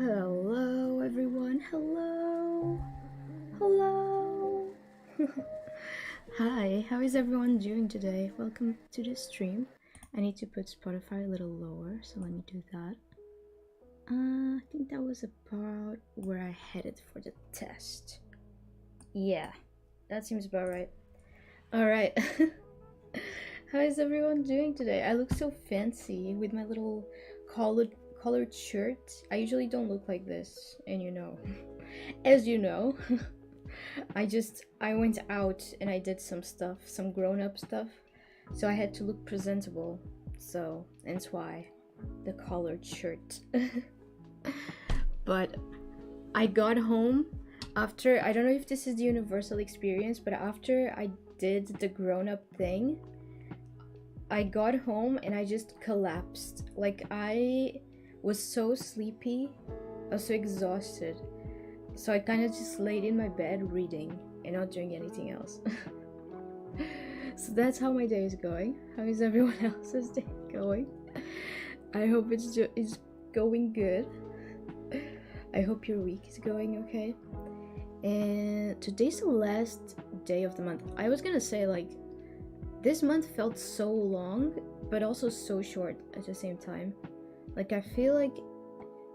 Hello, everyone. Hello. Hello. Hi, how is everyone doing today? Welcome to the stream. I need to put Spotify a little lower, so let me do that. I think that was about where I headed for the test. Yeah, that seems about right. Alright. How is everyone doing today? I look so fancy with my little colored shirt. I usually don't look like this, and you know. As you know, I went out and I did some stuff, some grown-up stuff. So I had to look presentable. So that's why the collared shirt. But I got home after, I don't know if this is the universal experience, but after I did the grown-up thing, I got home and I just collapsed. Like, I was so sleepy, I was so exhausted. So I kind of just laid in my bed reading and not doing anything else. So that's how my day is going. How is everyone else's day going? I hope it's going good. I hope your week is going okay. And today's the last day of the month. I was gonna say, like, this month felt so long, but also so short at the same time. Like, I feel like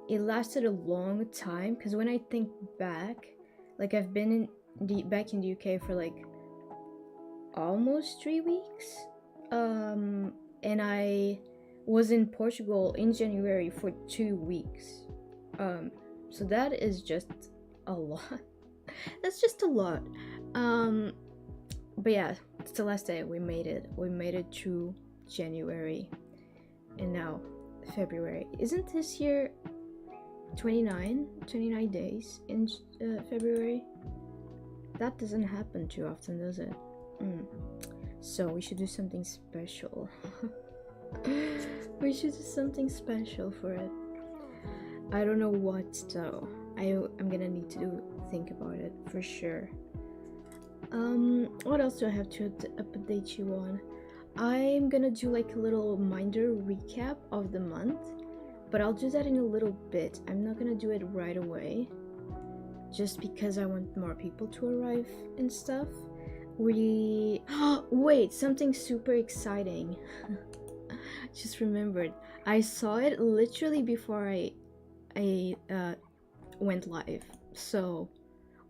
it lasted a long time, because when I think back, like, I've been back in the UK for like almost 3 weeks, and I was in Portugal in January for 2 weeks, so that is just a lot. That's just a lot. But yeah, it's the last day. We made it through January, and now February. Isn't this year 29 days in February? That doesn't happen too often, does it? So we should do something special. We should do something special for it. I don't know what though. I'm gonna need to think about it for sure. What else do I have to update you on? I'm gonna do like a little minder recap of the month, but I'll do that in a little bit. I'm not gonna do it right away, just because I want more people to arrive and stuff. Wait, something super exciting. Just remembered. I saw it literally before I went live. So,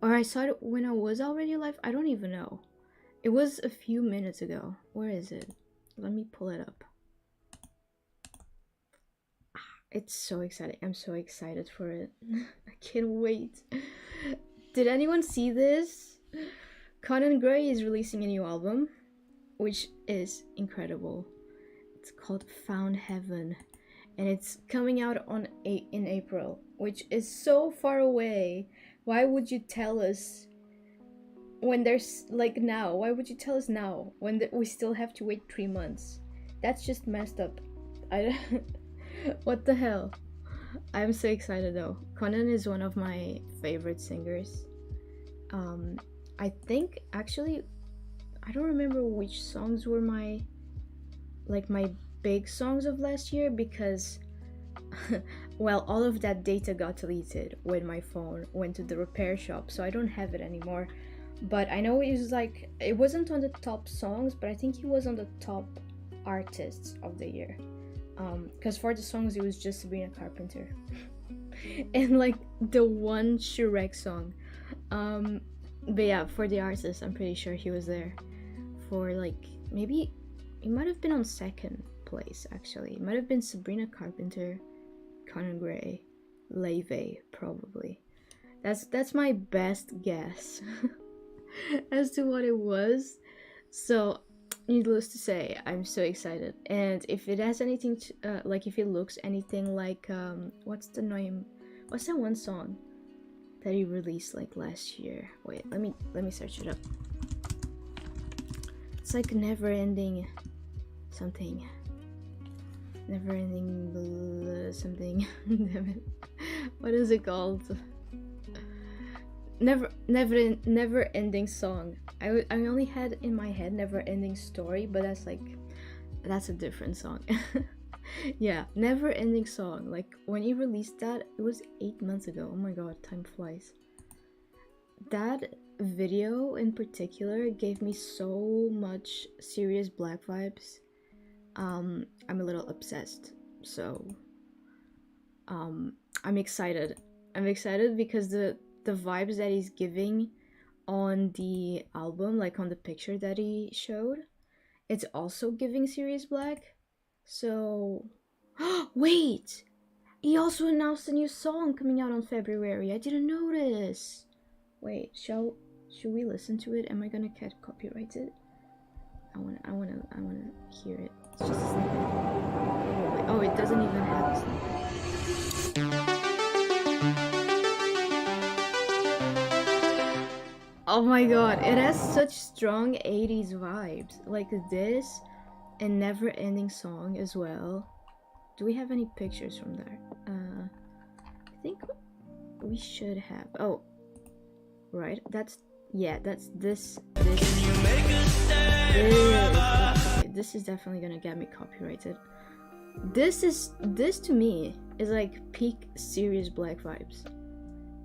or I saw it when I was already live. I don't even know. It was a few minutes ago. Where is it? Let me pull it up. It's so exciting. I'm so excited for it. I can't wait. Did anyone see this? Conan Gray is releasing a new album, which is incredible. It's called Found Heaven, and it's coming out in April, which is so far away. Why would you tell us when there's like now? Why would you tell us now when we still have to wait 3 months? That's just messed up. What the hell? I'm so excited though. Conan is one of my favorite singers. I think actually I don't remember which songs were my big songs of last year, because well, all of that data got deleted when my phone went to the repair shop, so I don't have it anymore. But I know it wasn't on the top songs, but I think he was on the top artists of the year. Because for the songs it was just Sabrina Carpenter and like the one Shrek song. But yeah, for the artist I'm pretty sure he was there. For like, maybe it might have been on second place actually. It might have been Sabrina Carpenter, Conan Gray, Leve probably. That's my best guess as to what it was. So needless to say, I'm so excited. And if it has anything to, if it looks anything like what's the name? What's that one song that he released like last year? Wait, let me search it up. It's like Never Ending something. Never Ending something. Damn it. What is it called? Never Ending Song. I only had in my head Never Ending Story, but that's a different song. Yeah, Never Ending Song. Like when he released that, it was 8 months ago. Oh my god, time flies. That video in particular gave me so much Sirius Black vibes. I'm a little obsessed, so I'm excited. I'm excited because the vibes that he's giving on the album, like on the picture that he showed, it's also giving Sirius Black. So wait, he also announced a new song coming out on February. I didn't notice. Wait, should we listen to it? Am I gonna get copyrighted? I wanna hear it. It's just a snippet. Oh, it doesn't even have a snippet. Oh my god, it has such strong 80s vibes. Like this and Never Ending Song as well. Do we have any pictures from there? I think we should have. Oh, right. That's this. This is definitely gonna get me copyrighted. This to me is like peak Sirius Black vibes.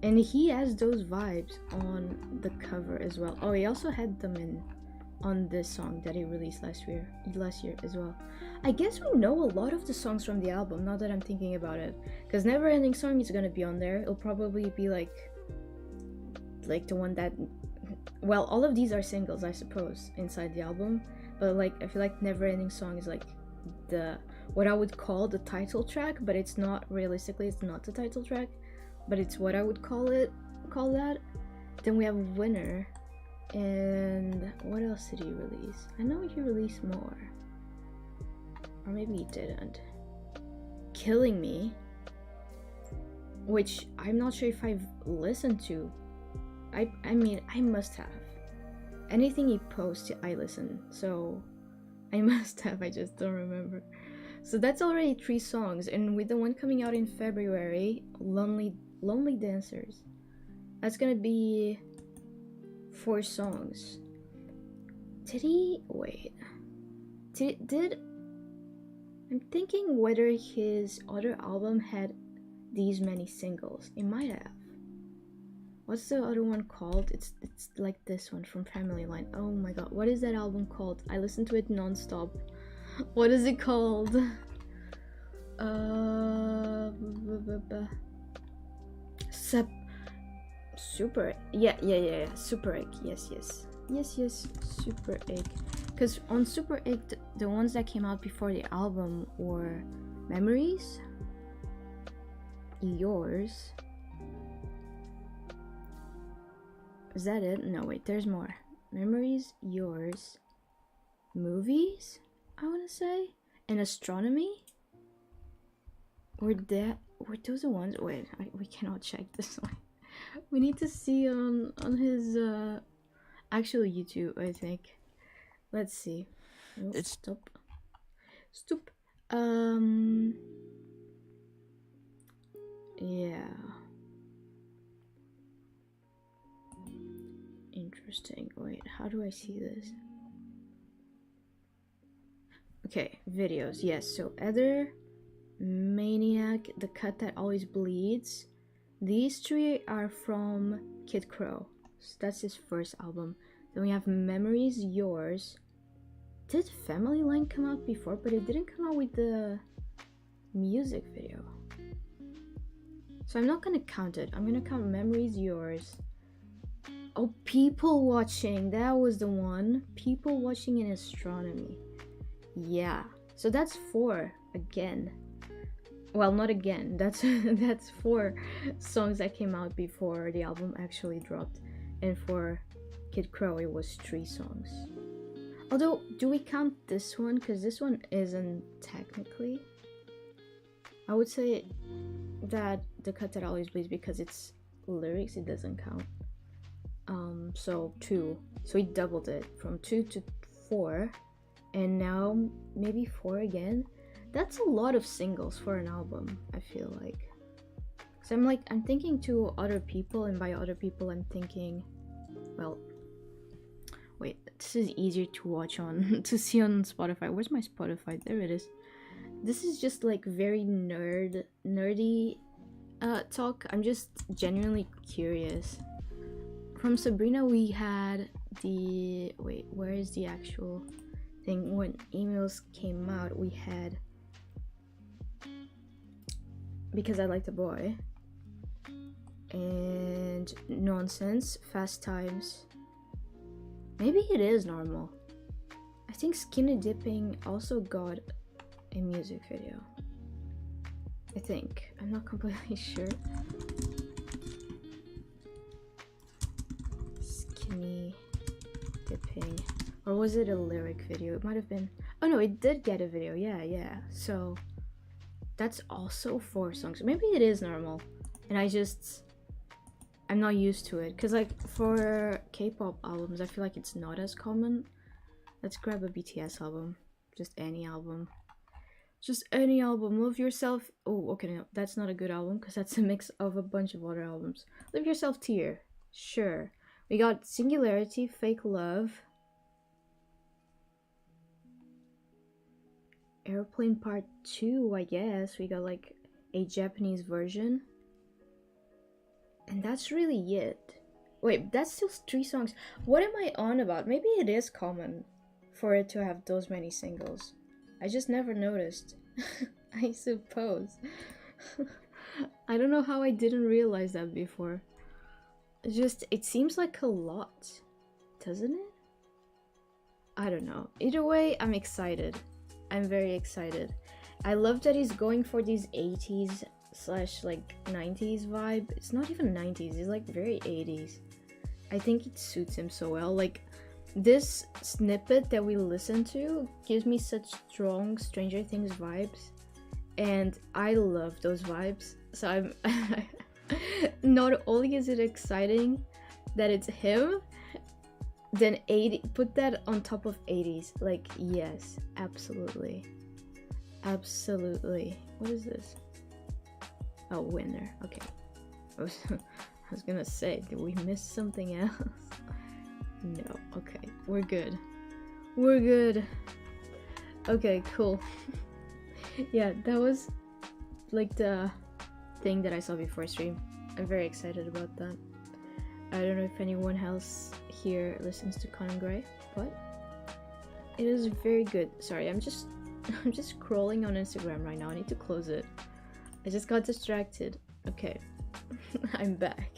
And he has those vibes on the cover as well. Oh, he also had them on this song that he released last year as well. I guess we know a lot of the songs from the album, now that I'm thinking about it. Because Never Ending Song is gonna be on there. It'll probably be like the one that... Well, all of these are singles, I suppose, inside the album. But like, I feel like Never Ending Song is like what I would call the title track, but it's not, realistically, it's not the title track. But it's what I would call that. Then we have Winner, and what else did he release? I know he released more, or maybe he didn't. Killing Me, which I'm not sure if I've listened to, I mean, I must have. Anything he posts, I listen. So I must have. I just don't remember. So that's already 3 songs, and with the one coming out in February, Lonely Dancers, that's gonna be 4 songs. Did he wait? Did I'm thinking whether his other album had these many singles. It might have. What's the other one called? It's like this one from Family Line. Oh my god, what is that album called? I listened to it non-stop. What is it called? Super. Yeah. Super Egg. Yes. Super Egg. Because on Super Egg, the ones that came out before the album were Memories, Yours. Is that it? No, wait, there's more. Memories, Yours, Movies, I want to say, and Astronomy. Were those the ones? Wait, we cannot check this one. We need to see on his actual YouTube, I think. Let's see. Oh, stop. Yeah. Interesting. Wait, how do I see this? Okay, videos. Yes, so Ether, Maniac, The Cut That Always Bleeds. These 3 are from Kid Krow. So that's his first album. Then we have Memories, Yours. Did Family Line come out before? But it didn't come out with the music video. So I'm not gonna count it. I'm gonna count Memories, Yours. Oh, People Watching. That was the one. People Watching in Astronomy. Yeah. So that's 4 again. Well, not again. That's 4 songs that came out before the album actually dropped. And for Kid Krow, it was 3 songs. Although, do we count this one? Because this one isn't technically. I would say that The Cut That Always Bleeds, because it's lyrics, it doesn't count. So 2. So we doubled it from 2 to 4. And now maybe 4 again. That's a lot of singles for an album, I feel like. So I'm thinking to other people, and by other people I'm thinking, well, wait, this is easier to watch on, to see on Spotify. Where's my Spotify? There it is. This is just like very nerdy talk. I'm just genuinely curious. From Sabrina we had the, wait, where is the actual thing? When emails came out, we had Because I Like the Boy, and Nonsense, Fast Times. Maybe it is normal. I think Skinny Dipping also got a music video. I think. I'm not completely sure. Skinny Dipping. Or was it a lyric video? It might have been. Oh no, it did get a video. Yeah. So that's also 4 songs. Maybe it is normal. And I'm not used to it. Because like for K-pop albums, I feel like it's not as common. Let's grab a BTS album. Just any album. Just any album. Love Yourself. Oh, okay, no. That's not a good album because that's a mix of a bunch of other albums. Live Yourself Tear. Sure. We got Singularity, Fake Love. Airplane Part 2, I guess. We got like a Japanese version. And that's really it. Wait, that's still 3 songs. What am I on about? Maybe it is common for it to have those many singles. I just never noticed. I suppose. I don't know how I didn't realize that before. It seems like a lot, doesn't it? I don't know. Either way, I'm excited. I'm very excited. I love that he's going for these 80s / like 90s vibe. It's not even 90s, it's like very 80s. I think it suits him so well. Like this snippet that we listen to gives me such strong Stranger Things vibes, and I love those vibes. So I'm not only is it exciting, that it's him, then 80, put that on top of 80s. Like, yes, absolutely. Absolutely. What is this? Oh, winner. Okay. I was gonna say, did we miss something else? No. Okay, we're good. We're good. Okay, cool. Yeah, that was like the thing that I saw before stream. I'm very excited about that. I don't know if anyone else here listens to Conan Gray, but it is very good. Sorry, I'm just scrolling on Instagram right now. I need to close it. I just got distracted. Okay. I'm back.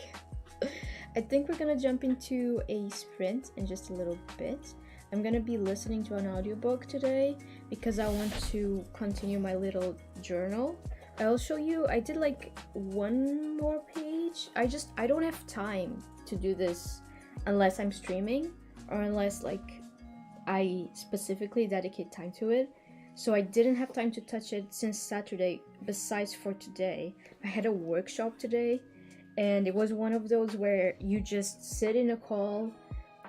I think we're gonna jump into a sprint in just a little bit. I'm gonna be listening to an audiobook today because I want to continue my little journal. I'll show you, I did like one more page. I don't have time to do this unless I'm streaming or unless like I specifically dedicate time to it. So I didn't have time to touch it since Saturday, besides for today. I had a workshop today, and it was one of those where you just sit in a call,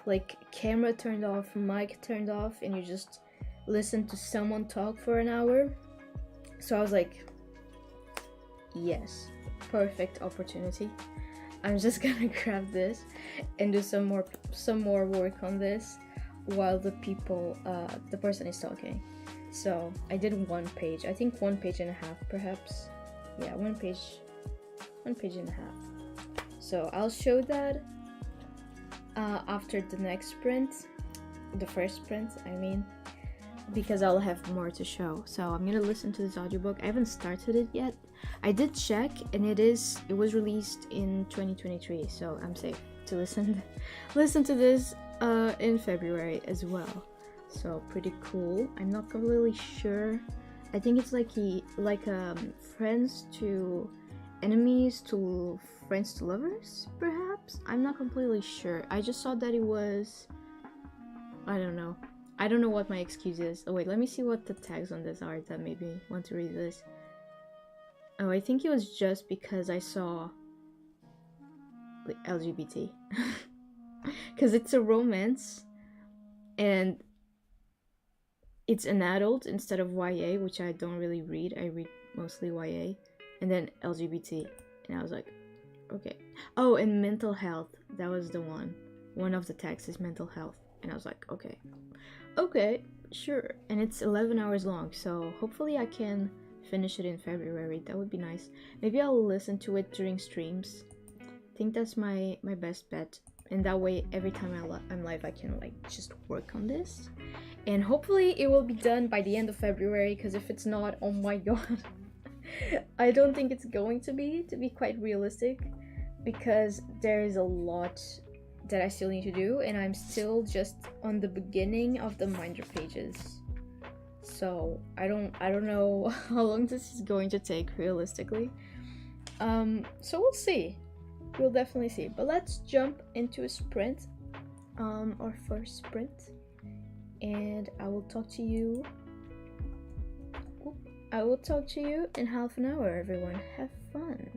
like camera turned off, mic turned off, and you just listen to someone talk for an hour. So I was like, yes, perfect opportunity. I'm just gonna grab this and do some more work on this while the person is talking. So I did one page, I think 1.5 pages perhaps. Yeah, one page and a half. So I'll show that after the next sprint, the first sprint I mean, because I'll have more to show. So I'm gonna listen to this audiobook. I haven't started it yet. I did check, and it was released in 2023, so I'm safe to listen to this in February as well. So pretty cool. I'm not completely sure. I think it's like friends to enemies to friends to lovers, perhaps. I'm not completely sure. I just saw that it was. I don't know. I don't know what my excuse is. Oh wait, let me see what the tags on this are that made me want to read this. Oh, I think it was just because I saw like LGBT. Because it's a romance and it's an adult instead of YA, which I don't really read. I read mostly YA, and then LGBT. And I was like, okay. Oh, and mental health. That was the one. One of the tags is mental health. And I was like, okay, sure. And it's 11 hours long, so hopefully I can finish it in February. That would be nice. Maybe I'll listen to it during streams. I think that's my best bet. And that way, every time I'm live, I can like just work on this. And hopefully it will be done by the end of February, because if it's not, oh my god. I don't think it's going to be quite realistic, because there is a lot that I still need to do, and I'm still just on the beginning of the Minder pages. So I don't know how long this is going to take realistically. So we'll see. We'll definitely see. But let's jump into a sprint, our first sprint, and I will talk to you. I will talk to you in half an hour, everyone. Have fun.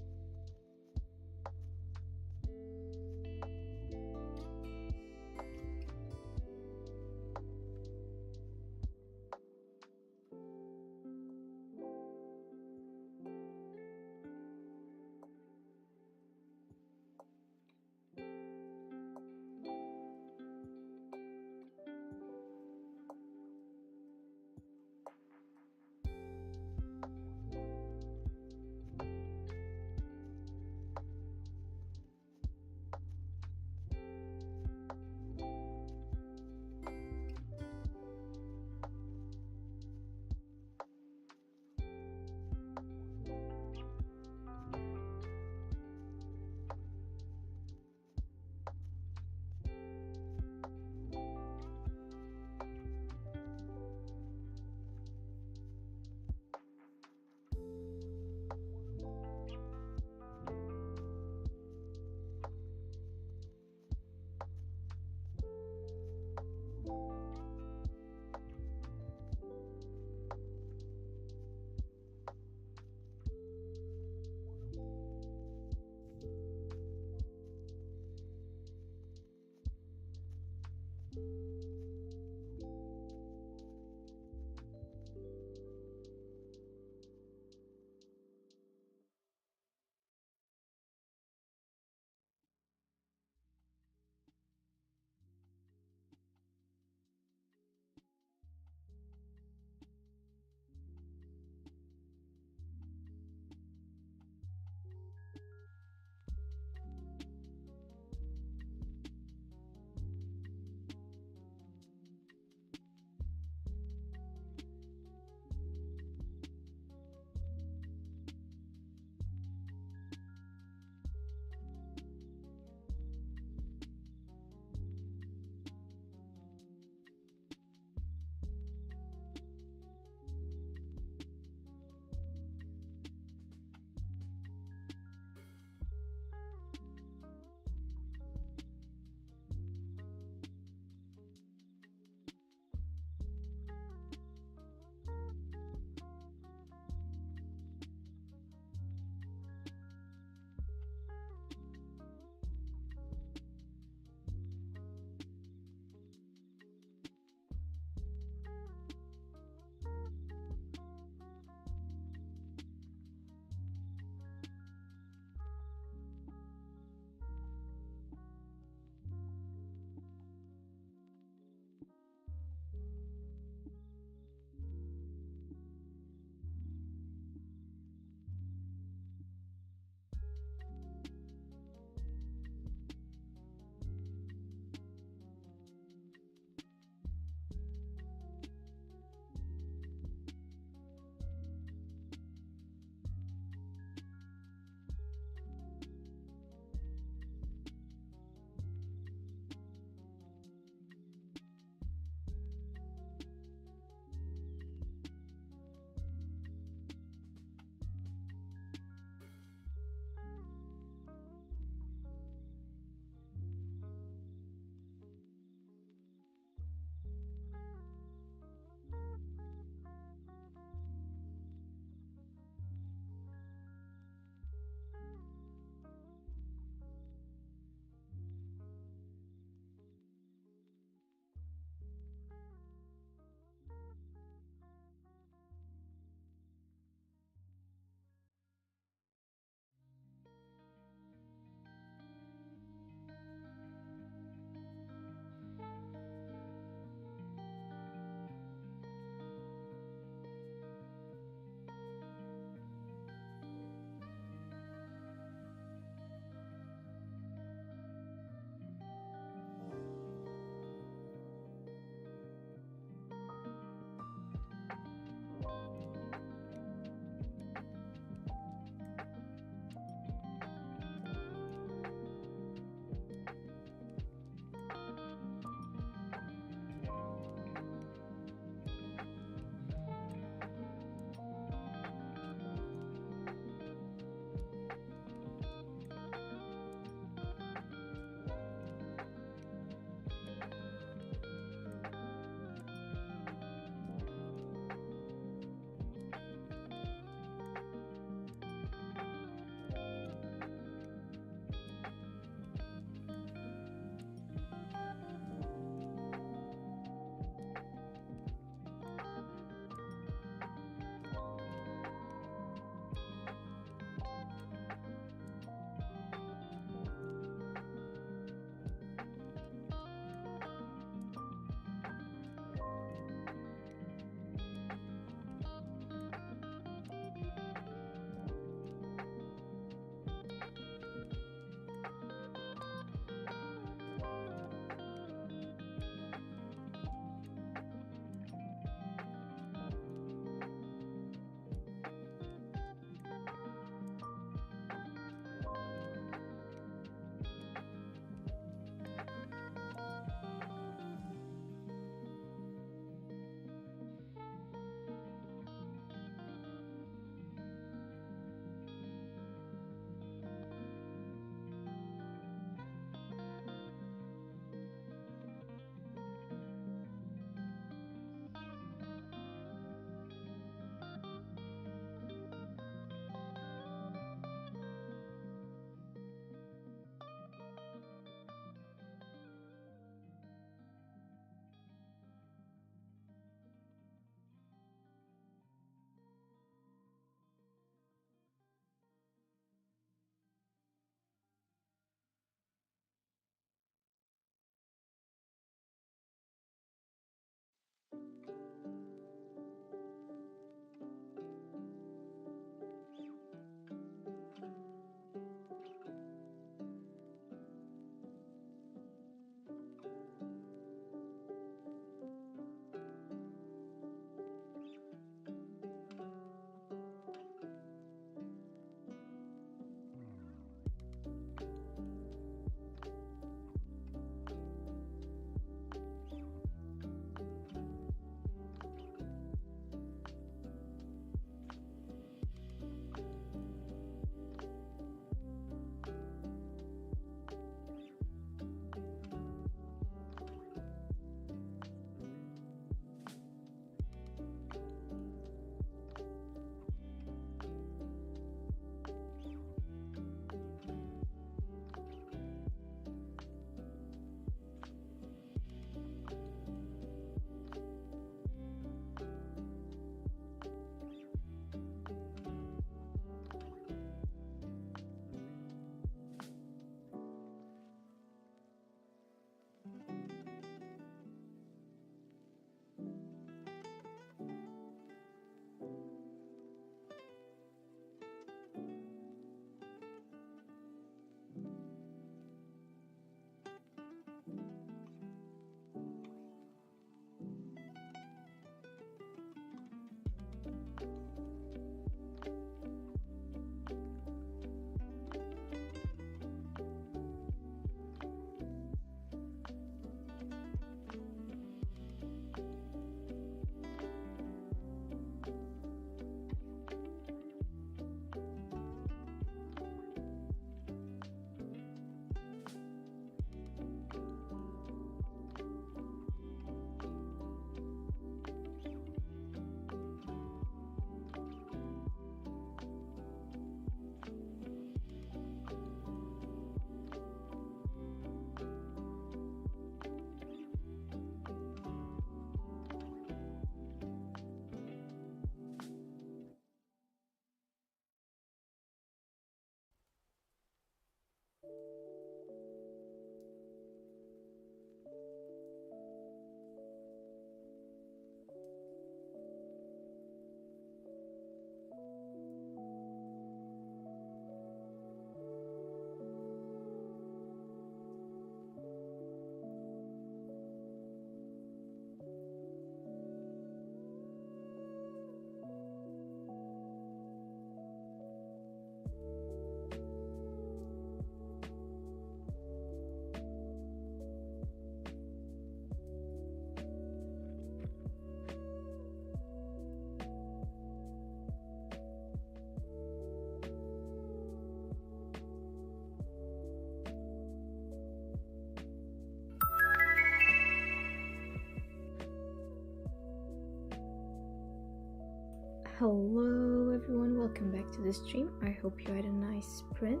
Hello everyone, welcome back to the stream. I hope you had a nice sprint.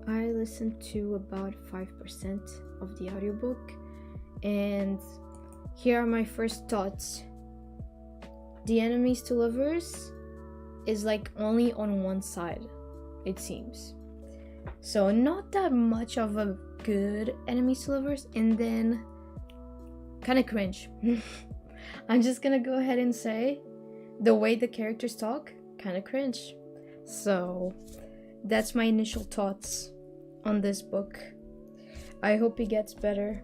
I listened to about 5% of the audiobook, and here are my first thoughts. The enemies to lovers is like only on one side, it seems. So not that much of a good enemies to lovers, and then kind of cringe. I'm just gonna go ahead and say the way the characters talk, kind of cringe. So that's my initial thoughts on this book. I hope it gets better.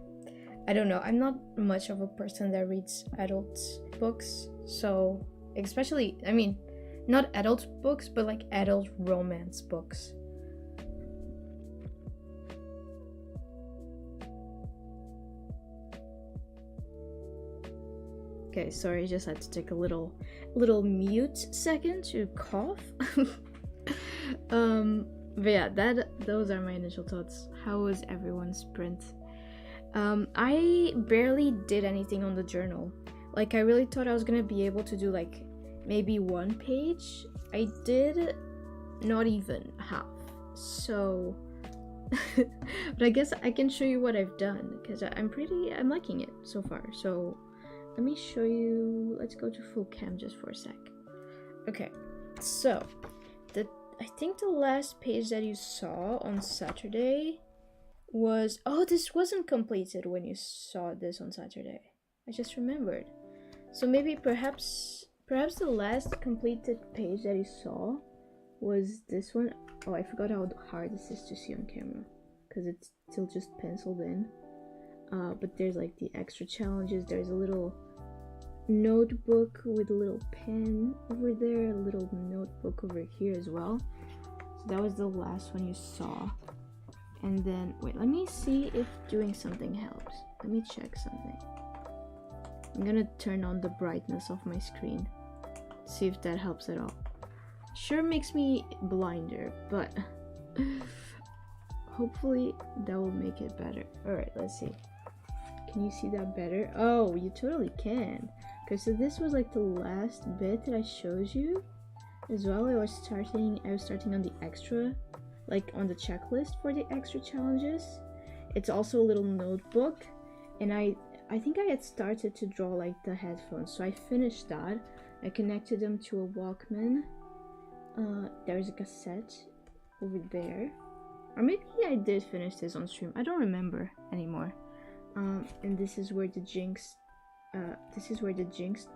I don't know, I'm not much of a person that reads adult books, so especially, I mean, not adult books, but like adult romance books. Okay, sorry, just had to take a little mute second to cough. But yeah, those are my initial thoughts. How was everyone's sprint? I barely did anything on the journal. Like, I really thought I was gonna be able to do like maybe 1 page. I did not even half. So but I guess I can show you what I've done, because I'm liking it so far. So let me show you. Let's go to full cam just for a sec. Okay, so I think the last page that you saw on Saturday was, oh, this wasn't completed when you saw this on Saturday. I just remembered. So maybe perhaps the last completed page that you saw was this one. Oh, I forgot how hard this is to see on camera because it's still just penciled in. But there's like the extra challenges. There's a little notebook with a little pen over there, a little notebook over here as well. So that was the last one you saw. And then, wait, let me see if doing something helps. Let me check something. I'm gonna turn on the brightness of my screen, see if that helps at all. Sure makes me blinder, but hopefully that will make it better. Alright, let's see. Can you see that better? Oh, you totally can. Okay, so this was like the last bit that I showed you as well. I was starting on the extra, like on the checklist for the extra challenges. It's also a little notebook, and I think I had started to draw like the headphones, so I finished that. I connected them to a Walkman. There's a cassette over there, or maybe I did finish this on stream. I don't remember anymore. And this is where the Jinx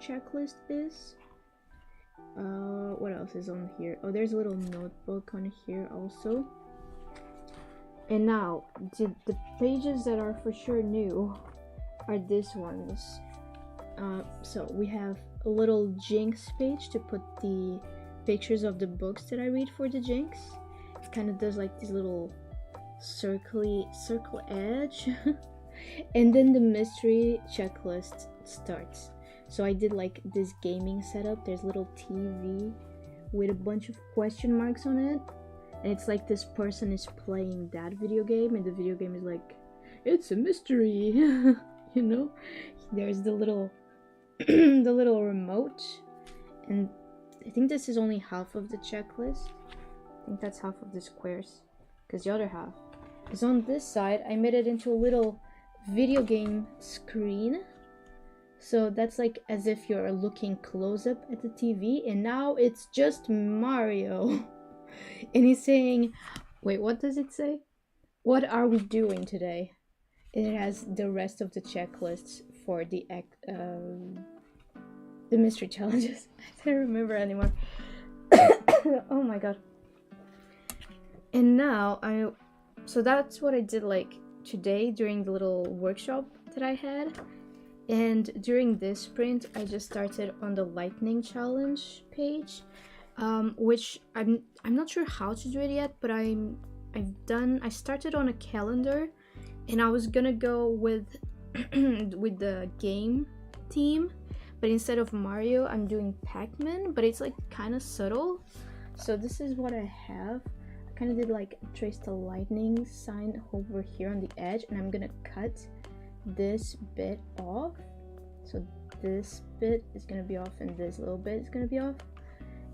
checklist is. What else is on here? Oh, there's a little notebook on here also. And now the pages that are for sure new are these ones. So we have a little Jinx page to put the pictures of the books that I read for the Jinx. It kind of does like this little circle edge. And then the mystery checklist starts. So I did like this gaming setup. There's a little TV with a bunch of question marks on it, and it's like this person is playing that video game, and the video game is like, it's a mystery. You know, there's the little the little remote, and I think this is only half of the checklist. I think that's half of the squares, because the other half is on this side. I made it into a little video game screen, so that's like as if you're looking close up at the TV, and now it's just Mario. And he's saying, wait, what does it say? What are we doing today? And it has the rest of the checklists for the mystery challenges. I don't remember anymore. Oh my god. And now so that's what I did like today during the little workshop that I had. And during this sprint I just started on the lightning challenge page, which I'm not sure how to do it yet, but I started on a calendar, and I was gonna go with with the game theme, but instead of Mario I'm doing Pac-Man, but it's like kind of subtle. So this is what I have. I kind of did like trace the lightning sign over here on the edge, and I'm gonna cut this bit off. So this bit is gonna be off, and this little bit is gonna be off.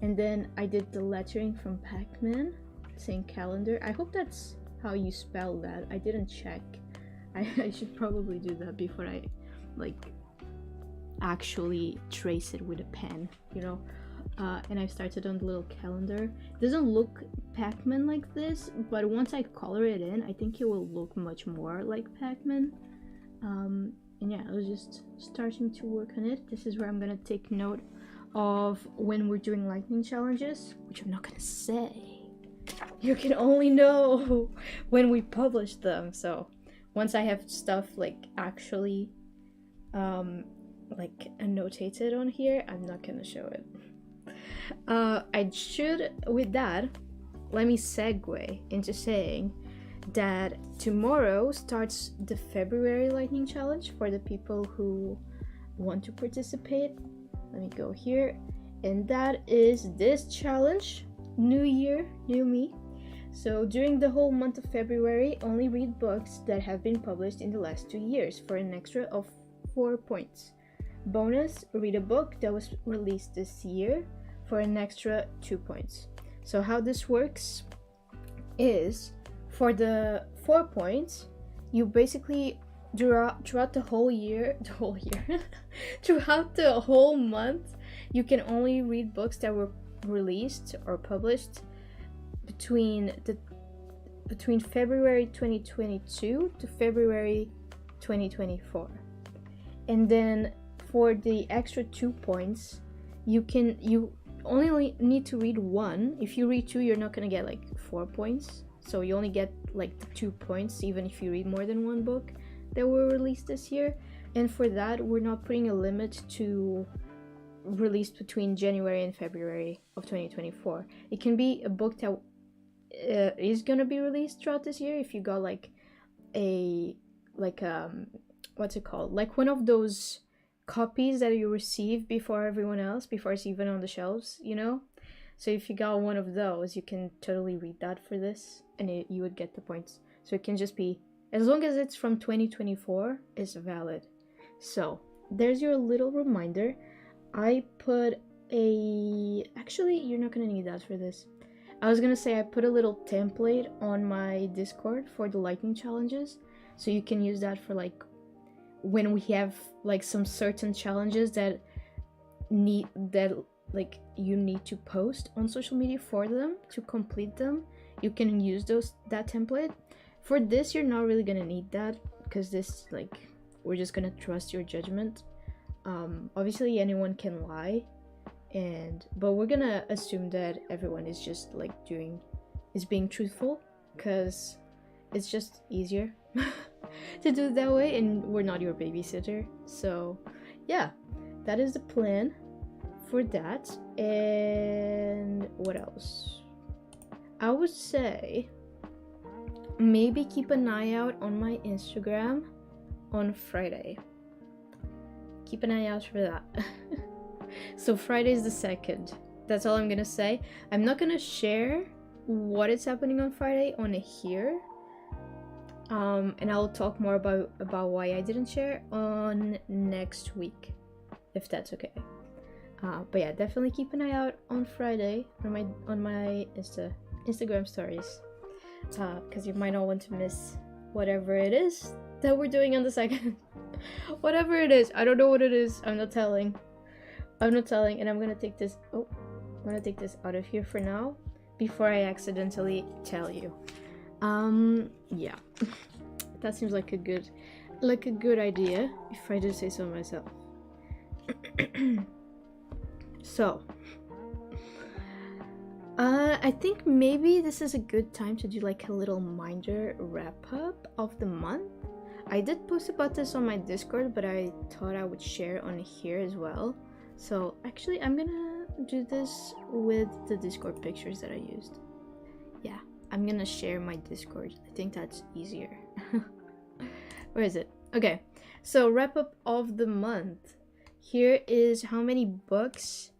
And then I did the lettering from Pac-Man saying calendar. I hope that's how you spell that. I didn't check. I should probably do that before I like actually trace it with a pen, you know. And I started on the little calendar. It doesn't look Pac-Man like this, but once I color it in, I think it will look much more like Pac-Man. And yeah, I was just starting to work on it. This is where I'm gonna take note of when we're doing lightning challenges, which I'm not gonna say. You can only know when we publish them. So once I have stuff like actually like annotated on here, I'm not gonna show it. I should, with that, let me segue into saying that tomorrow starts the February lightning challenge for the people who want to participate. Let me go here, and that is this challenge, new year, new me. So during the whole month of February, only read books that have been published in the last 2 years for an extra of 4 points. Bonus, read a book that was released this year for an extra 2 points. So how this works is, for the 4 points, you basically throughout the whole year throughout the whole month, you can only read books that were released or published between February 2022 to February 2024. And then for the extra 2 points, you only need to read one. If you read two, you're not gonna get like 4 points, so you only get like 2 points even if you read more than one book that were released this year. And for that, we're not putting a limit to released between January and February of 2024. It can be a book that is gonna be released throughout this year. If you got like what's it called, like one of those copies that you receive before everyone else, before it's even on the shelves, you know. So if you got one of those, you can totally read that for this, and you would get the points. So it can just be, as long as it's from 2024, it's valid. So there's your little reminder. I put actually, you're not gonna need that for this. I was gonna say I put a little template on my Discord for the lightning challenges, so you can use that for like when we have like some certain challenges that you need to post on social media for them to complete them. You can use that template. For this, you're not really gonna need that, because this, like, we're just gonna trust your judgment. Obviously anyone can lie, but we're gonna assume that everyone is just like being truthful, because it's just easier to do it that way, and we're not your babysitter. So yeah, that is the plan for that. And what else? I would say maybe keep an eye out on my Instagram on Friday. Keep an eye out for that. So Friday is the 2nd. That's all I'm gonna say. I'm not gonna share what is happening on Friday on here. And I'll talk more about why I didn't share on next week, if that's okay. But yeah, definitely keep an eye out on Friday on my Instagram stories, because you might not want to miss whatever it is that we're doing on the 2nd. Whatever it is, I don't know what it is. I'm not telling, and I'm gonna take this. I'm gonna take this out of here for now before I accidentally tell you. Yeah, that seems like a good idea, if I do say so myself. So, I think maybe this is a good time to do like a little minder wrap up of the month. I did post about this on my Discord, but I thought I would share on here as well. So actually, I'm gonna do this with the Discord pictures that I used. Yeah, I'm gonna share my Discord. I think that's easier. Where is it? Okay, so wrap up of the month. Here is how many books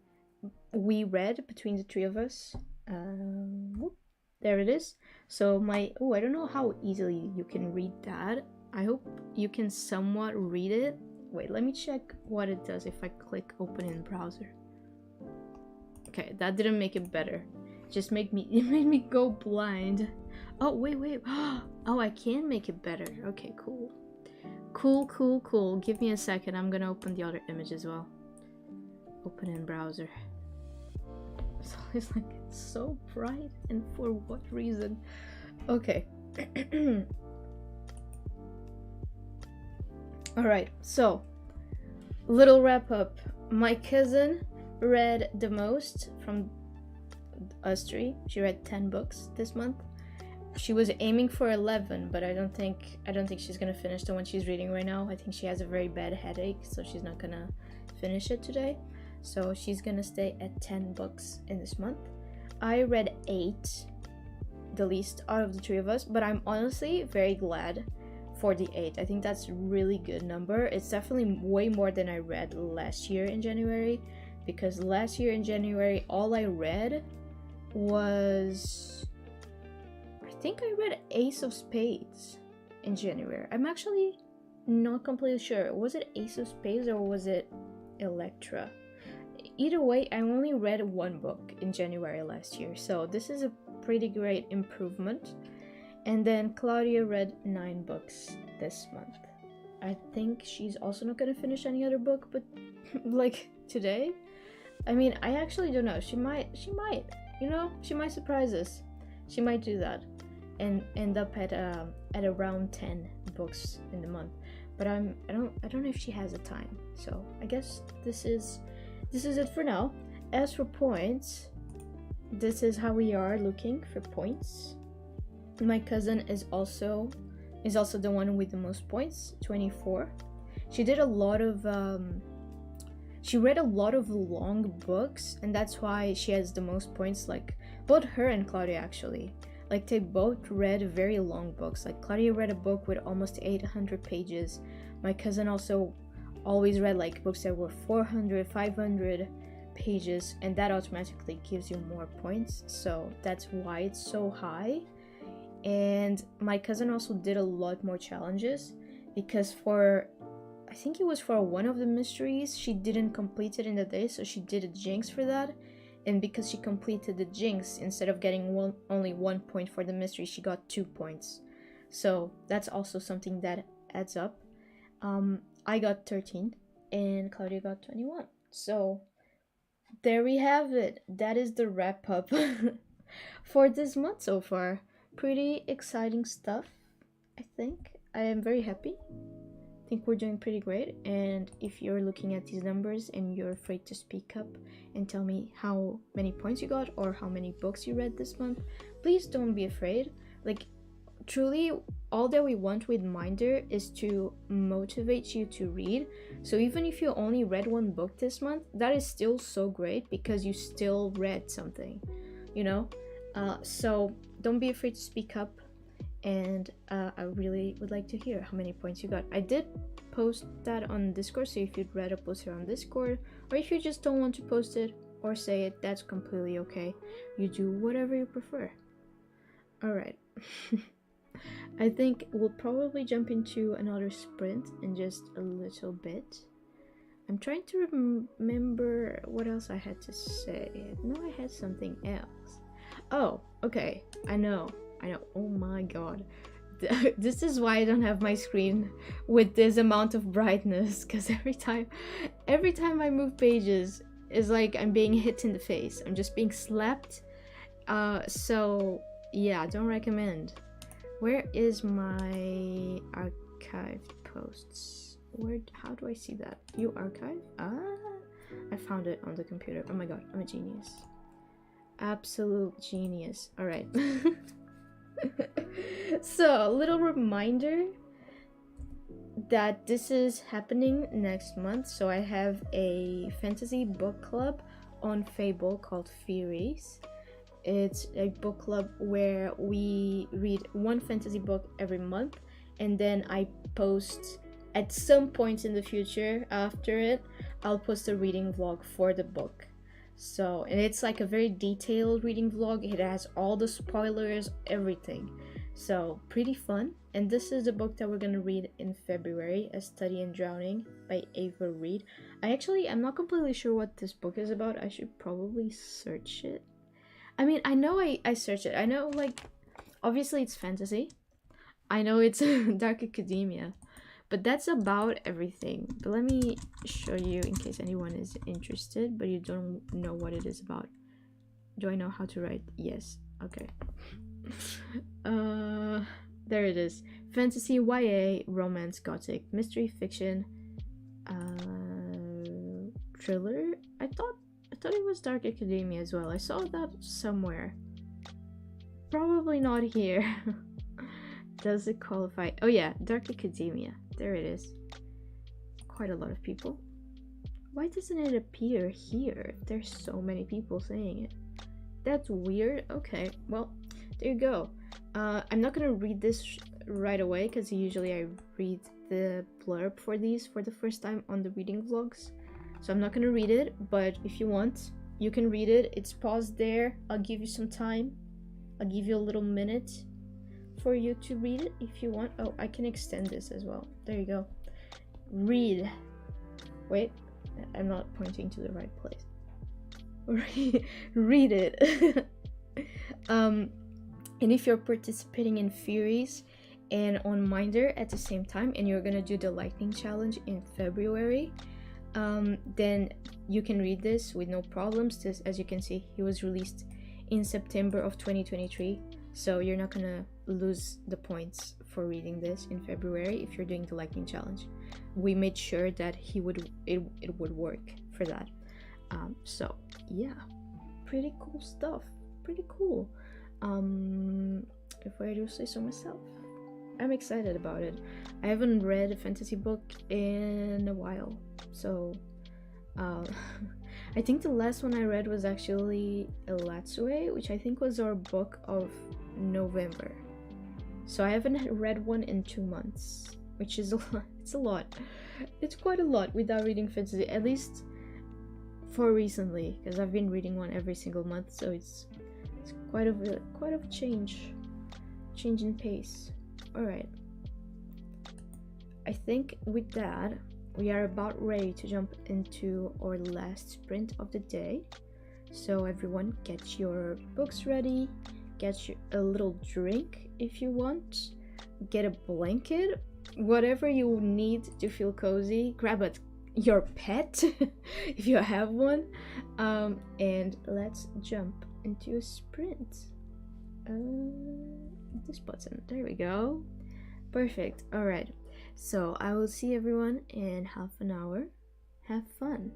we read between the three of us. There it is. So I don't know how easily you can read that. I hope you can somewhat read it. Wait, let me check what it does if I click open in browser. Okay, that didn't make it better. Just it made me go blind. Oh, wait. Oh, I can make it better. Okay, cool. Cool. Give me a second. I'm gonna open the other image as well. Open in browser. So it's like, it's so bright, and for what reason? Okay. Alright, so little wrap up. My cousin read the most from us three. She read 10 books this month. She was aiming for 11, but I don't think she's gonna finish the one she's reading right now. I think she has a very bad headache, so she's not gonna finish it today. So she's gonna stay at 10 books in this month. I read 8, the least out of the three of us, but I'm honestly very glad for the 8. I think that's a really good number. It's definitely way more than I read last year in January, because last year in January all I read was, I think I read Ace of Spades in January. I'm actually not completely sure. Was it Ace of Spades or was it Electra? Either way, I only read 1 book in January last year, so this is a pretty great improvement. And then Claudia read 9 books this month. I think she's also not gonna finish any other book, but like today. I mean, I actually don't know. She might, you know, she might surprise us. She might do that and end up at around 10 books in the month. But I don't know if she has the time. So I guess this is it for now. As for points, this is how we are looking for points. My cousin is also the one with the most points, 24. She did a lot of she read a lot of long books, and that's why she has the most points. Like both her and Claudia actually, like they both read very long books. Like Claudia read a book with almost 800 pages. My cousin also always read like books that were 400, 500 pages, and that automatically gives you more points. So that's why it's so high. And my cousin also did a lot more challenges, because I think it was for one of the mysteries, she didn't complete it in the day, so she did a jinx for that. And because she completed the jinx, instead of getting only 1 point for the mystery, she got 2 points. So that's also something that adds up. I got 13 and Claudia got 21. So there we have it. That is the wrap up for this month so far. Pretty exciting stuff, I think. I am very happy. I think we're doing pretty great. And if you're looking at these numbers and you're afraid to speak up and tell me how many points you got or how many books you read this month, please don't be afraid. Like, truly, all that we want with Minder is to motivate you to read. So even if you only read 1 book this month, that is still so great, because you still read something, you know? So don't be afraid to speak up, and I really would like to hear how many points you got. I did post that on Discord, so if you'd rather post it on Discord, or if you just don't want to post it or say it, that's completely okay. You do whatever you prefer. Alright. I think we'll probably jump into another sprint in just a little bit. I'm trying to remember what else I had to say. No, I had something else. Oh, okay. I know. Oh my god. This is why I don't have my screen with this amount of brightness, because every time I move pages, it's like I'm being hit in the face. I'm just being slapped. So yeah, don't recommend. Where is my archived posts? How do I see that? You archive? I found it on the computer. Oh my god, I'm a genius. Absolute genius. Alright. So, a little reminder that this is happening next month. So I have a fantasy book club on Fable called Fairies. It's a book club where we read 1 fantasy book every month, and then I post at some point in the future after it, I'll post a reading vlog for the book. So, and it's like a very detailed reading vlog. It has all the spoilers, everything. So pretty fun. And this is the book that we're gonna read in February, A Study in Drowning by Ava Reed. I'm not completely sure what this book is about. I should probably search it. I mean, I know I searched it. I know, like, obviously it's fantasy. I know it's dark academia, but that's about everything. But let me show you in case anyone is interested, but you don't know what it is about. Do I know how to write? Yes. Okay. There it is. Fantasy, YA, romance, gothic, mystery, fiction, thriller. I thought it was dark academia as well. I saw that somewhere. Probably not here. Does it qualify? Oh yeah, dark academia. There it is. Quite a lot of people. Why doesn't it appear here if there's so many people saying it? That's weird. Okay, well, there you go. I'm not gonna read this right away because usually I read the blurb for these for the first time on the reading vlogs. So I'm not gonna read it, but if you want, you can read it. It's paused there. I'll give you some time. I'll give you a little minute for you to read it if you want. Oh, I can extend this as well. There you go. Read. Wait, I'm not pointing to the right place. Read it. And if you're participating in Furies and on Minder at the same time, and you're gonna do the lightning challenge in February, then you can read this with no problems. This, as you can see, he was released in September of 2023, so you're not gonna lose the points for reading this in February if you're doing the lightning challenge. We made sure that it would work for that. So yeah, pretty cool stuff. Pretty cool. If I do say so myself, I'm excited about it. I haven't read a fantasy book in a while, so I think the last one I read was actually Elatsue, which I think was our book of November. So I haven't read one in 2 months, which is a lot. It's a lot. It's quite a lot without reading fantasy, at least for recently, because I've been reading one every single month, so it's quite a change in pace. All right, I think with that we are about ready to jump into our last sprint of the day. So everyone, get your books ready, get a little drink if you want, get a blanket, whatever you need to feel cozy. Grab your pet if you have one, and let's jump into a sprint. This button, there we go. Perfect. All right, so I will see everyone in half an hour. Have fun.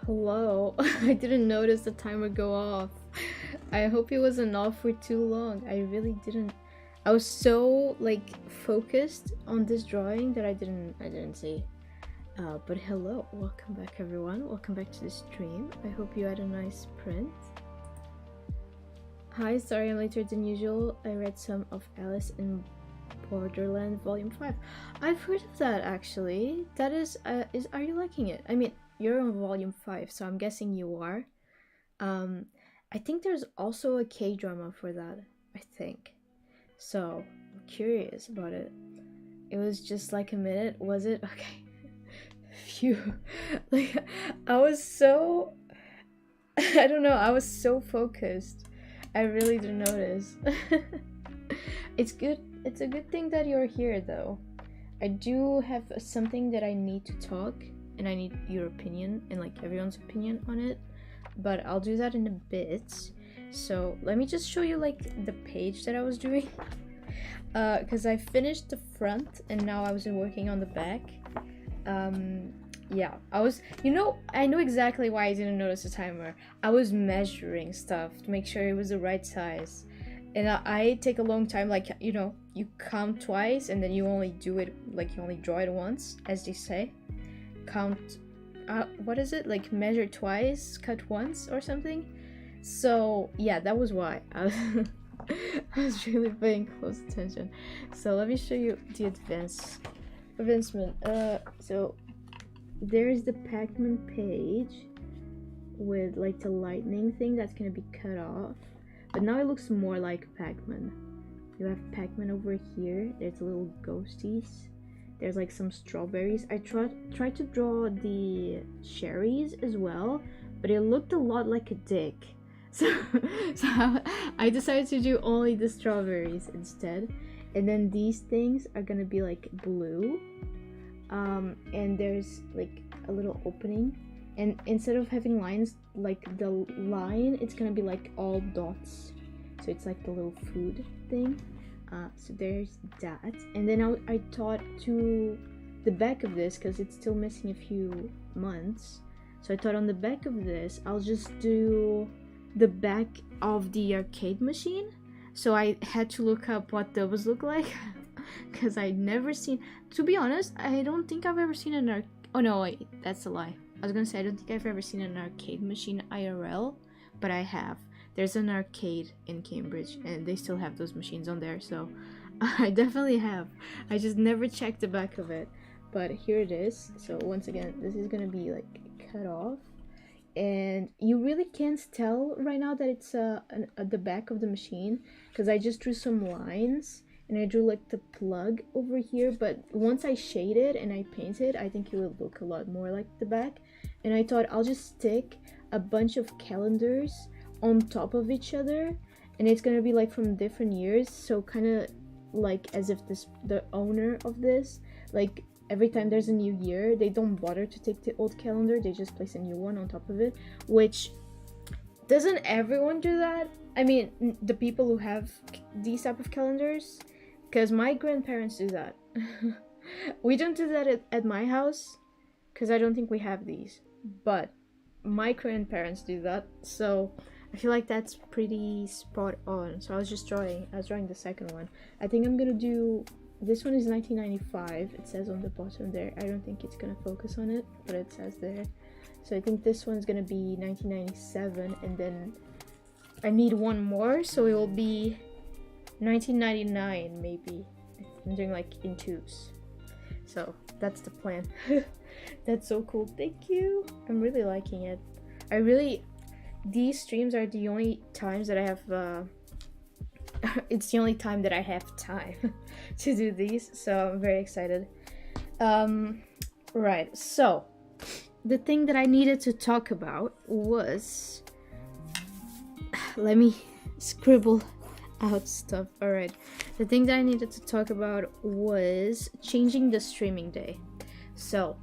Hello. I didn't notice the timer go off. I hope it wasn't off for too long. I really didn't. I was so like focused on this drawing that I didn't see. But hello, welcome back everyone. Welcome back to the stream. I hope you had a nice print. Hi, sorry I'm later than usual. I read some of Alice in Borderland Volume 5. I've heard of that actually. That is are you liking it? I mean, you're on Volume 5, so I'm guessing you are. I think there's also a K-drama for that, I think. So, I'm curious about it. It was just like a minute, was it? Okay. Phew. Like, I was so... I don't know, I was so focused. I really didn't notice. It's good. It's a good thing that you're here, though. I do have something that I need to talk, and I need your opinion, and like everyone's opinion on it. But I'll do that in a bit. So let me just show you like the page that I was doing. Because I finished the front and now I was working on the back. Yeah, I was, I know exactly why I didn't notice the timer. I was measuring stuff to make sure it was the right size. And I take a long time, like, you count twice and then you only do it, like you only draw it once, as they say. Count, what is it? Like measure twice, cut once or something? So yeah, that was why. I was really paying close attention. So let me show you the advancement. So there's the Pac-Man page with like the lightning thing that's gonna be cut off. But now it looks more like Pac-Man. You have Pac-Man over here. There's little ghosties. There's like some strawberries. I tried to draw the cherries as well, but it looked a lot like a dick. So I decided to do only the strawberries instead. And then these things are gonna be like blue. And there's like a little opening. And instead of having lines, like the line, it's gonna be like all dots. So it's like the little food thing. So there's that. And then I thought to the back of this, because it's still missing a few months. So I thought on the back of this, I'll just do the back of the arcade machine. So I had to look up what those look like. Because I'd never seen, to be honest, I don't think I've ever seen an oh no, wait, that's a lie. I was gonna say I don't think I've ever seen an arcade machine IRL, but I have. There's an arcade in Cambridge and they still have those machines on there, so I definitely have. I just never checked the back of it, but here it is. So once again, this is gonna be like cut off, and you really can't tell right now that it's the back of the machine, because I just drew some lines and I drew like the plug over here, but once I shade it and I paint it, I think it will look a lot more like the back. And I thought I'll just stick a bunch of calendars on top of each other, and it's gonna be like from different years, so kind of like as if the owner of this, like every time there's a new year, they don't bother to take the old calendar, they just place a new one on top of it. Which, doesn't everyone do that? I mean, the people who have these type of calendars, because my grandparents do that. We don't do that at my house, because I don't think we have these, but my grandparents do that, so I feel like that's pretty spot on. So I was drawing the second one. I think I'm gonna do, this one is 1995, it says on the bottom there. I don't think it's gonna focus on it, but it says there. So I think this one's gonna be 1997, and then I need one more, so it will be 1999 maybe. I'm doing like in twos. So that's the plan. That's so cool. Thank you. I'm really liking it. These streams are the only times that I have it's the only time that I have time to do these, so I'm very excited. Right, so the thing that I needed to talk about was, let me scribble out stuff. All right, the thing that I needed to talk about was changing the streaming day. So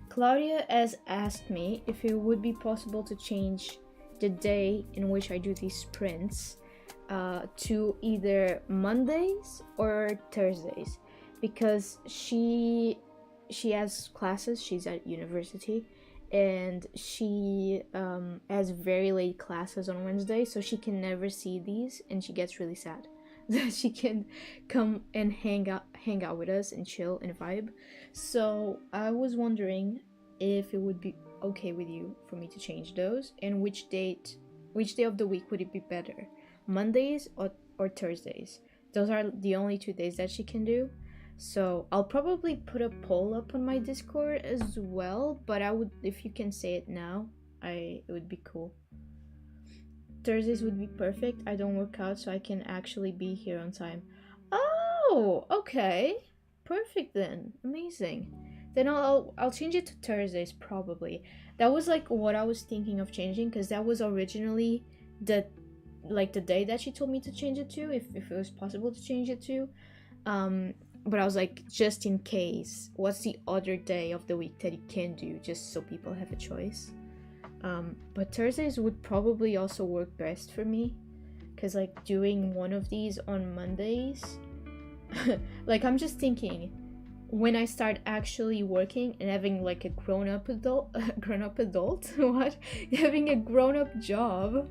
Claudia has asked me if it would be possible to change the day in which I do these sprints to either Mondays or Thursdays, because she has classes, she's at university, and she has very late classes on Wednesday, so she can never see these, and she gets really sad that she can come and hang out with us and chill and vibe. So I was wondering if it would be okay with you for me to change those, and which day of the week would it be better, Mondays or Thursdays? Those are the only 2 days that she can do. So I'll probably put a poll up on my Discord as well, but I would, if you can say it now, it would be cool. Thursdays would be perfect. I don't work out, so I can actually be here on time. Oh, okay. Perfect then. Amazing. Then I'll change it to Thursdays probably. That was like what I was thinking of changing, because that was originally the day that she told me to change it to, if it was possible to change it to. But I was like, just in case, what's the other day of the week that you can do, just so people have a choice. But Thursdays would probably also work best for me, because like doing one of these on Mondays, like I'm just thinking, when I start actually working and having like a grown-up adult what, having a grown-up job,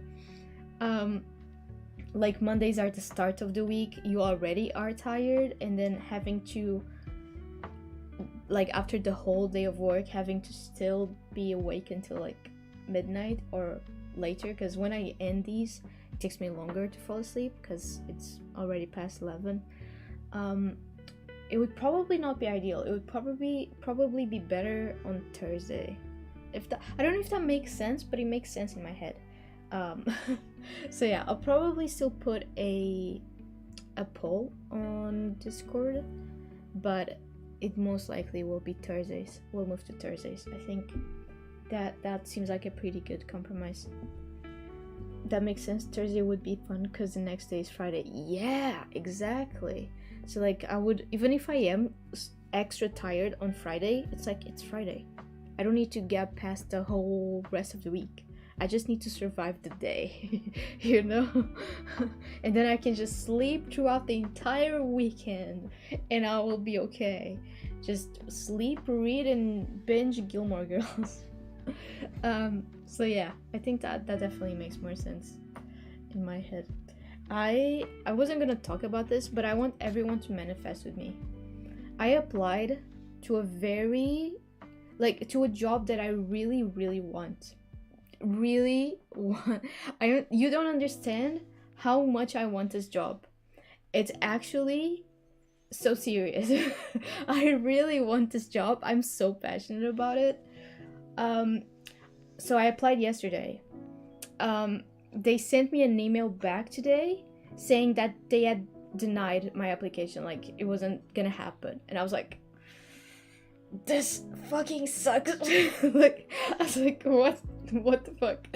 like Mondays are the start of the week, you already are tired, and then having to, like after the whole day of work, having to still be awake until like midnight or later, because when I end these, it takes me longer to fall asleep because it's already past 11. It would probably not be ideal. It would probably be better on Thursday. I don't know if that makes sense, but it makes sense in my head. So yeah, I'll probably still put a poll on Discord, but it most likely will be Thursdays. We'll move to Thursdays. I think that seems like a pretty good compromise. That makes sense. Thursday would be fun because the next day is Friday. Yeah, exactly. So like I would, even if I am extra tired on Friday, it's like it's Friday. I don't need to get past the whole rest of the week. I just need to survive the day, you know? And then I can just sleep throughout the entire weekend and I will be okay. Just sleep, read, and binge Gilmore Girls. So yeah, I think that definitely makes more sense in my head. I wasn't gonna talk about this, but I want everyone to manifest with me. I applied to to a job that I really, really want. You don't understand how much I want this job. It's actually so serious. I really want this job. I'm so passionate about it. So I applied yesterday. They sent me an email back today saying that they had denied my application, like it wasn't gonna happen. And I was like, this fucking sucks. Like I was like, what the fuck?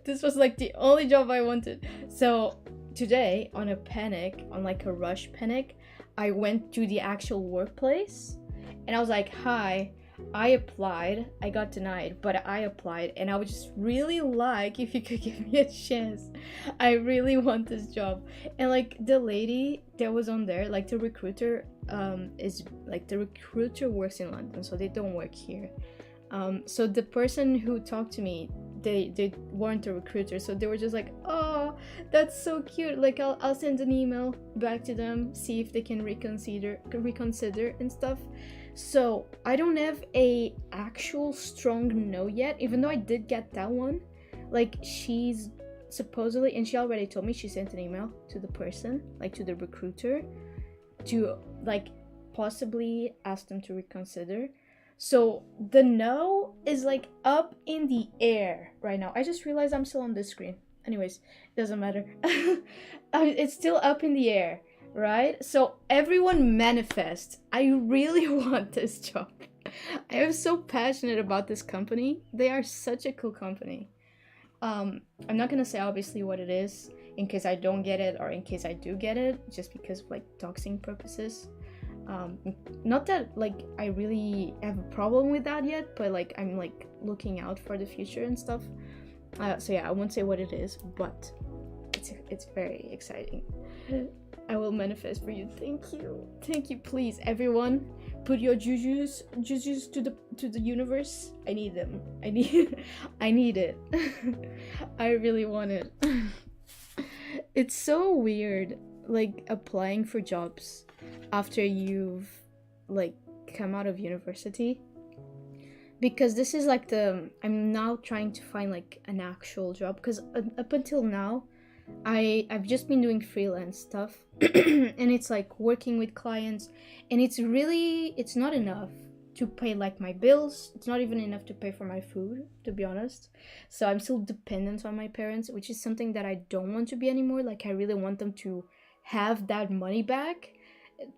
This was like the only job I wanted. So today, on a rush panic, I went to the actual workplace and I was like, hi, I applied, I got denied, but I applied and I would just really like if you could give me a chance. I really want this job. And like the lady that was on there, like the recruiter, works in London, so they don't work here. So the person who talked to me, they weren't a recruiter, so they were just like, oh, that's so cute, like I'll send an email back to them, see if they can reconsider and stuff. So I don't have a actual strong no yet, even though I did get that one. Like she's supposedly, and she already told me, she sent an email to the person, like to the recruiter, to like possibly ask them to reconsider. So the no is like up in the air right now. I just realized I'm still on this screen. Anyways, doesn't matter. It's still up in the air, right? So everyone manifest. I really want this job. I am so passionate about this company. They are such a cool company. I'm not gonna say obviously what it is in case I don't get it or in case I do get it, just because of like doxing purposes. Not that like I really have a problem with that yet, but like I'm like looking out for the future and stuff. So yeah, I won't say what it is, but it's very exciting. I will will manifest for you. Thank you. Please, everyone, put your jujus to the universe. I need them. I need it. I really want it. It's so weird, like applying for jobs after you've like come out of university, because this is like I'm now trying to find like an actual job, because up until now I've just been doing freelance stuff and it's like working with clients, and it's not enough to pay like my bills. It's not even enough to pay for my food, to be honest. So I'm still dependent on my parents, which is something that I don't want to be anymore. Like I really want them to have that money back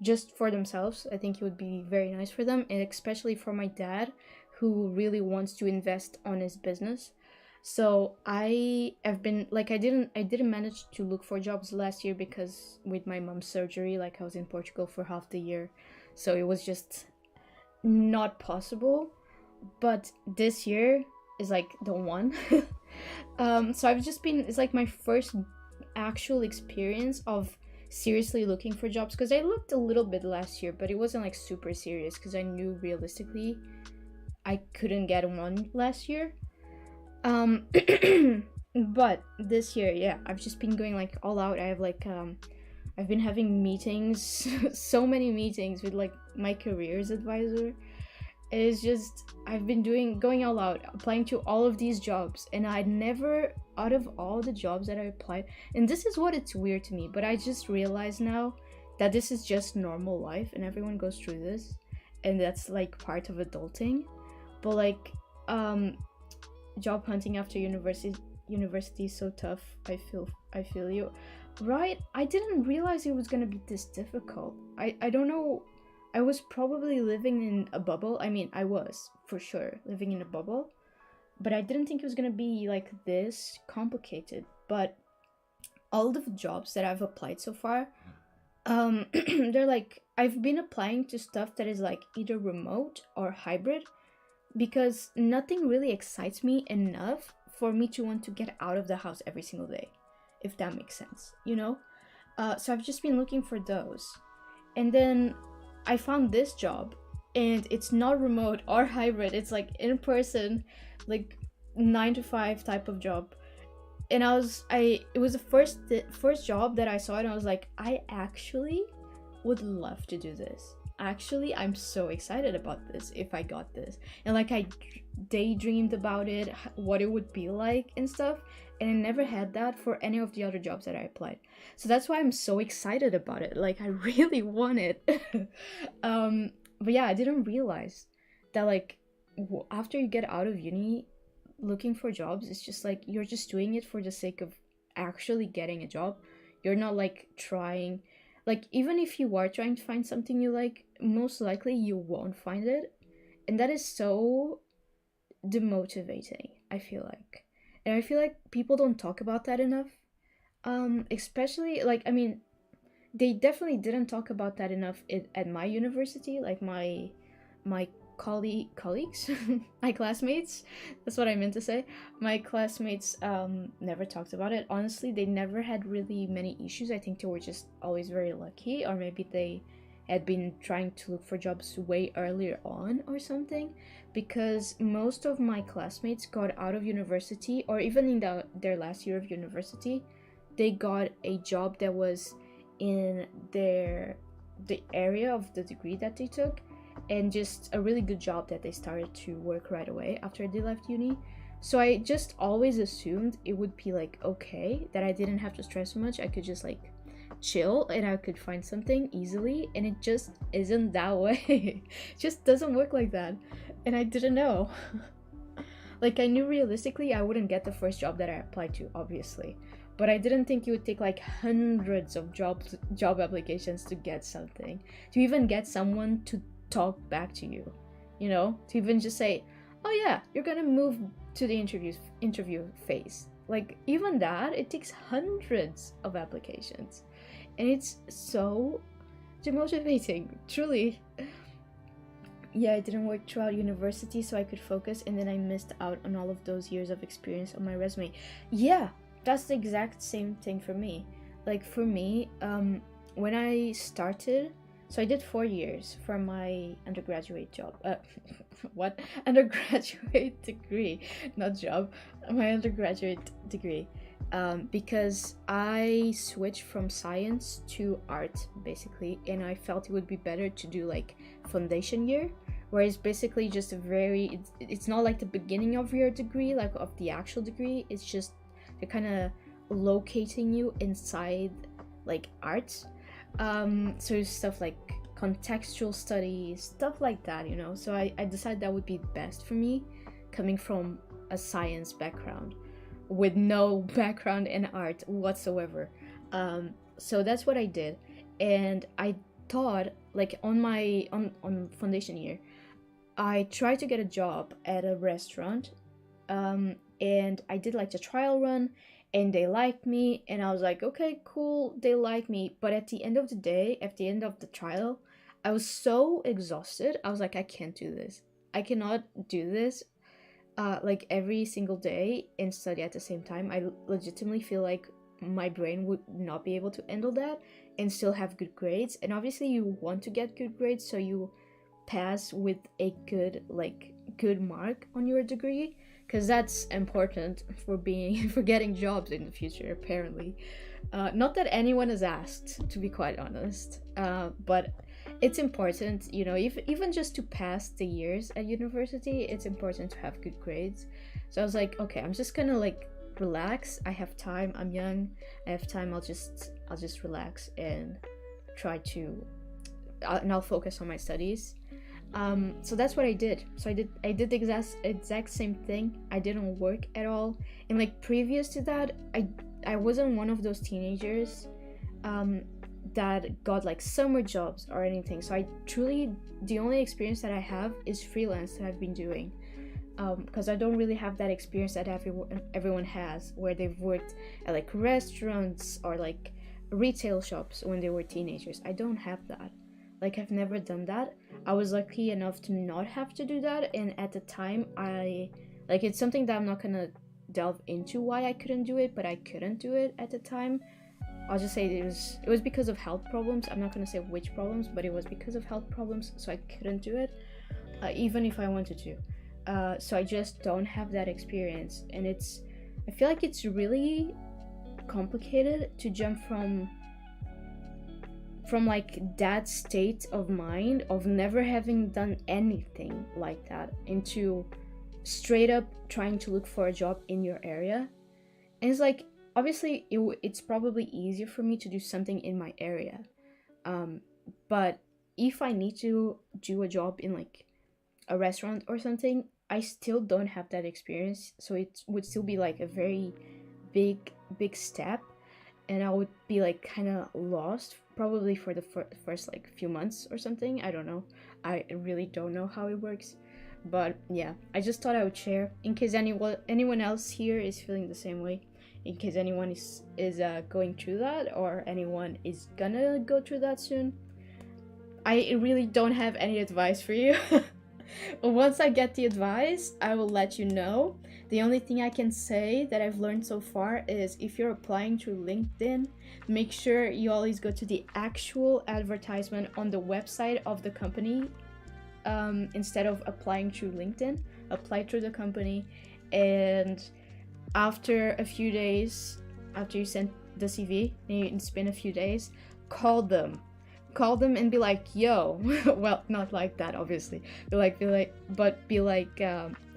just for themselves. I think it would be very nice for them, and especially for my dad, who really wants to invest on his business. So I have been like I didn't manage to look for jobs last year because with my mom's surgery, like I was in Portugal for half the year. So it was just not possible. But this year is like the one. So I've just been, it's like my first actual experience of seriously looking for jobs, because I looked a little bit last year, but it wasn't like super serious because I knew realistically I couldn't get one last year. But this year, yeah, I've just been going like all out. I have like I've been having meetings, so many meetings with like my careers advisor. It's just I've been going all out, applying to all of these jobs, and I never, out of all the jobs that I applied, and this is what it's weird to me, but I just realize now that this is just normal life and everyone goes through this, and that's like part of adulting. But like job hunting after university is so tough. I feel you, right? I didn't realize it was gonna be this difficult. I don't know. I was probably living in a bubble. I mean, I was for sure living in a bubble, but I didn't think it was gonna be like this complicated. But all the jobs that I've applied so far, they're like, I've been applying to stuff that is like either remote or hybrid, because nothing really excites me enough for me to want to get out of the house every single day, if that makes sense, you know? So I've just been looking for those. And then I found this job, and it's not remote or hybrid. It's like in person, like 9 to 5 type of job. And it was the first job that I saw, and I was like, I actually would love to do this. Actually, I'm so excited about this if I got this. And like I daydreamed about it, what it would be like and stuff, and I never had that for any of the other jobs that I applied. So that's why I'm so excited about it. Like I really want it. But yeah, I didn't realize that like after you get out of uni, looking for jobs, it's just like you're just doing it for the sake of actually getting a job. You're not like trying, like even if you are trying to find something you like, most likely you won't find it, and that is so demotivating, I feel like. And I feel like people don't talk about that enough, especially like, I mean, they definitely didn't talk about that enough at my university. Like my colleagues my classmates, that's what I meant to say, my classmates never talked about it. Honestly, they never had really many issues. I think they were just always very lucky, or maybe they had been trying to look for jobs way earlier on or something, because most of my classmates got out of university, or even in their last year of university, they got a job that was in the area of the degree that they took, and just a really good job that they started to work right away after they left uni. So I just always assumed it would be like okay, that I didn't have to stress so much, I could just like chill and I could find something easily, and it just isn't that way. It just doesn't work like that, and I didn't know. Like I knew realistically I wouldn't get the first job that I applied to, obviously, but I didn't think it would take like hundreds of job applications to get something, to even get someone to talk back to you, you know, to even just say, oh yeah, you're gonna move to the interview phase. Like even that, it takes hundreds of applications, and it's so demotivating, truly. Yeah, it didn't work throughout university, so I could focus, and then I missed out on all of those years of experience on my resume. Yeah, that's the exact same thing for me. Like for me, when I started, so I did 4 years for my undergraduate job. What? Undergraduate degree, not job. My undergraduate degree. Because I switched from science to art, basically, and I felt it would be better to do like foundation year, where it's basically just it's not like the beginning of your degree, like of the actual degree. It's just they're kind of locating you inside like art. So stuff like contextual studies, stuff like that, you know. So I decided that would be best for me, coming from a science background with no background in art whatsoever. So that's what I did, and I thought like on foundation year, I tried to get a job at a restaurant, and I did like the trial run, and they liked me, and I was like, okay, cool, they like me. But at the end of the day, at the end of the trial, I was so exhausted. I was like, I can't do this. I cannot do this like every single day and study at the same time. I legitimately feel like my brain would not be able to handle that and still have good grades. And obviously you want to get good grades, so you pass with a good mark on your degree, because that's important for being for getting jobs in the future, apparently. Not that anyone has asked, to be quite honest, but it's important, you know, even just to pass the years at university, it's important to have good grades. So I was like, okay, I'm just gonna like relax. I have time. I'm young. I have time. I'll just relax and try to, and I'll focus on my studies. So that's what I did. So I did the exact same thing. I didn't work at all. And like previous to that, I wasn't one of those teenagers that got like summer jobs or anything. So I truly, the only experience that I have is freelance that I've been doing. Because I don't really have that experience that everyone has, where they've worked at like restaurants or like retail shops when they were teenagers. I don't have that. Like, I've never done that. I was lucky enough to not have to do that, and at the time, it's something that I'm not gonna delve into why I couldn't do it, but I couldn't do it at the time. I'll just say it was because of health problems. I'm not gonna say which problems, but it was because of health problems, so I couldn't do it, even if I wanted to. So I just don't have that experience, and I feel like it's really complicated to jump from like that state of mind of never having done anything like that into straight up trying to look for a job in your area. And it's like, obviously it's probably easier for me to do something in my area, but if I need to do a job in like a restaurant or something, I still don't have that experience, so it would still be like a very big step, and I would be like kind of lost probably for the first like few months or something. I don't know. I really don't know how it works, but yeah, I just thought I would share in case anyone else here is feeling the same way, in case anyone is going through that, or anyone is gonna go through that soon. I really don't have any advice for you. Once I get the advice, I will let you know. The only thing I can say that I've learned so far is, if you're applying through LinkedIn, make sure you always go to the actual advertisement on the website of the company, instead of applying through LinkedIn. Apply through the company, and after a few days, after you send the CV, and it's been a few days, call them and be like, yo, well, not like that, obviously, be like,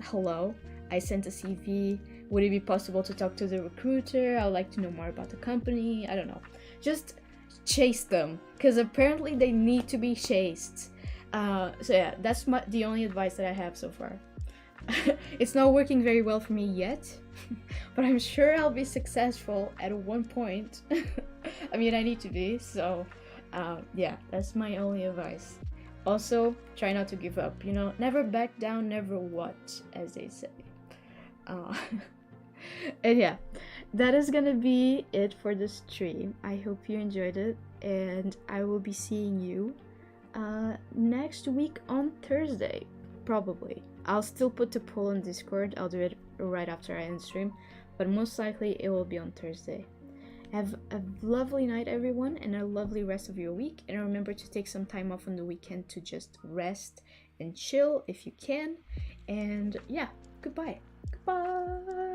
hello, I sent a CV, would it be possible to talk to the recruiter? I'd like to know more about the company. I don't know, just chase them, because apparently they need to be chased. So yeah, that's the only advice that I have so far. It's not working very well for me yet, but I'm sure I'll be successful at one point. I mean, I need to be, so yeah, that's my only advice. Also, try not to give up, never back down, never what, as they say. And yeah, that is gonna be it for the stream. I hope you enjoyed it, and I will be seeing you next week on Thursday, probably. I'll still put the poll on Discord. I'll do it right after I end stream, but most likely it will be on Thursday. Have a lovely night, everyone, and a lovely rest of your week. And remember to take some time off on the weekend to just rest and chill if you can. And yeah, goodbye. Goodbye.